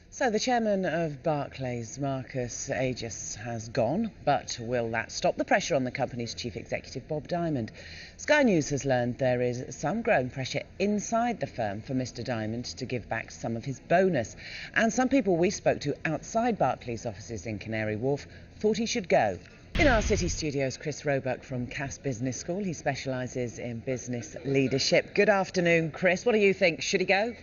So the chairman of Barclays, Marcus Aegis, has gone, but will that stop the pressure on the company's chief executive, Bob Diamond? Sky News has learned there is some growing pressure inside the firm for Mr. Diamond to give back some of his bonus. And some people we spoke to outside Barclays offices in Canary Wharf thought he should go. In our city studios, Chris Roebuck from Cass Business School. He specialises in business leadership. Good afternoon, Chris. What do you think? Should he go?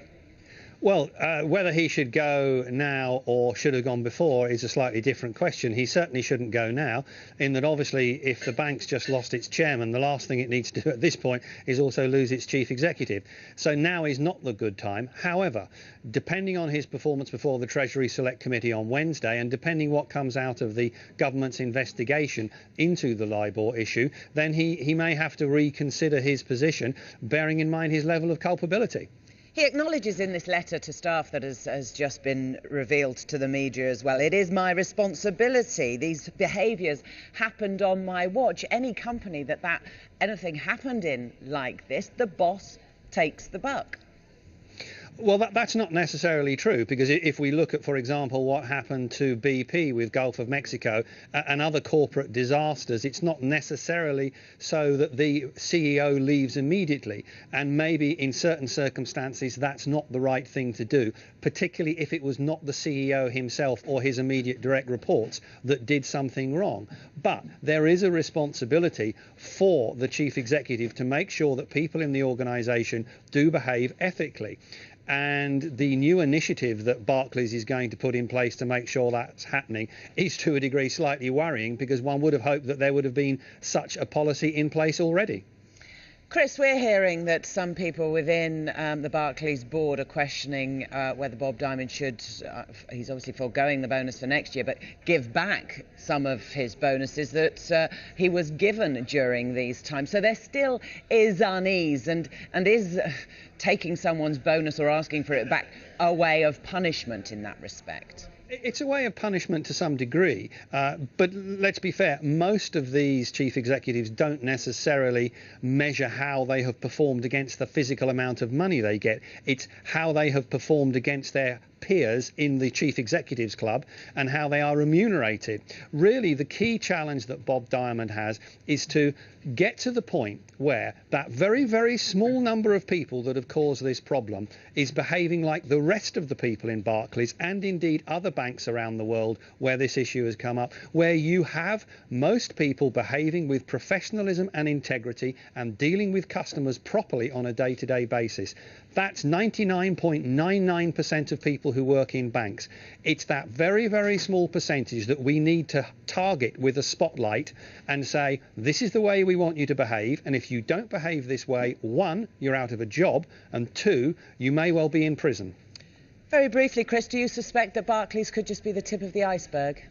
Well, whether he should go now or should have gone before is a slightly different question. He certainly shouldn't go now, in that obviously if the bank's just lost its chairman, the last thing it needs to do at this point is also lose its chief executive. So now is not the good time. However, depending on his performance before the Treasury Select Committee on Wednesday, and depending what comes out of the government's investigation into the LIBOR issue, then he may have to reconsider his position, bearing in mind his level of culpability. He acknowledges in this letter to staff that has just been revealed to the media as well, it is my responsibility. These behaviours happened on my watch. Any company that anything happened in like this, the boss takes the buck. Well, that's not necessarily true, because if we look at, for example, what happened to BP with Gulf of Mexico and other corporate disasters, it's not necessarily so that the CEO leaves immediately. And maybe in certain circumstances, that's not the right thing to do, particularly if it was not the CEO himself or his immediate direct reports that did something wrong. But there is a responsibility for the chief executive to make sure that people in the organisation do behave ethically. And the new initiative that Barclays is going to put in place to make sure that's happening is, to a degree, slightly worrying, because one would have hoped that there would have been such a policy in place already. Chris, we're hearing that some people within the Barclays board are questioning whether Bob Diamond should, he's obviously foregoing the bonus for next year, but give back some of his bonuses that he was given during these times. So there still is unease, and is taking someone's bonus or asking for it back a way of punishment in that respect? It's a way of punishment to some degree, but let's be fair, most of these chief executives don't necessarily measure how they have performed against the physical amount of money they get. It's how they have performed against their peers in the chief executives club and how they are remunerated. Really, the key challenge that Bob Diamond has is to get to the point where that very, very small number of people that have caused this problem is behaving like the rest of the people in Barclays and indeed other banks around the world where this issue has come up, where you have most people behaving with professionalism and integrity and dealing with customers properly on a day-to-day basis. That's 99.99% of people who work in banks. It's that very, very small percentage that we need to target with a spotlight and say, this is the way we want you to behave, and if you don't behave this way, one, you're out of a job, and two, you may well be in prison. Very briefly, Chris, do you suspect that Barclays could just be the tip of the iceberg?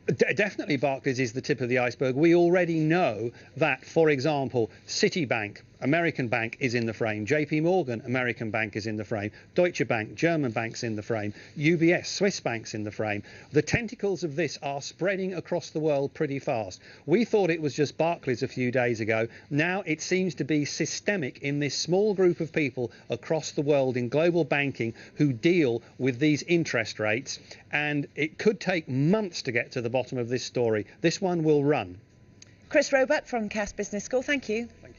Definitely Barclays is the tip of the iceberg. We already know that, for example, Citibank, American bank, is in the frame. JP Morgan, American bank, is in the frame. Deutsche Bank, German bank's in the frame. UBS, Swiss bank's in the frame. The tentacles of this are spreading across the world pretty fast. We thought it was just Barclays a few days ago. Now it seems to be systemic in this small group of people across the world in global banking who deal with these interest rates. And it could take months to get to the bottom of this story. This one will run. Chris Roebuck from Cass Business School, thank you. Thank you.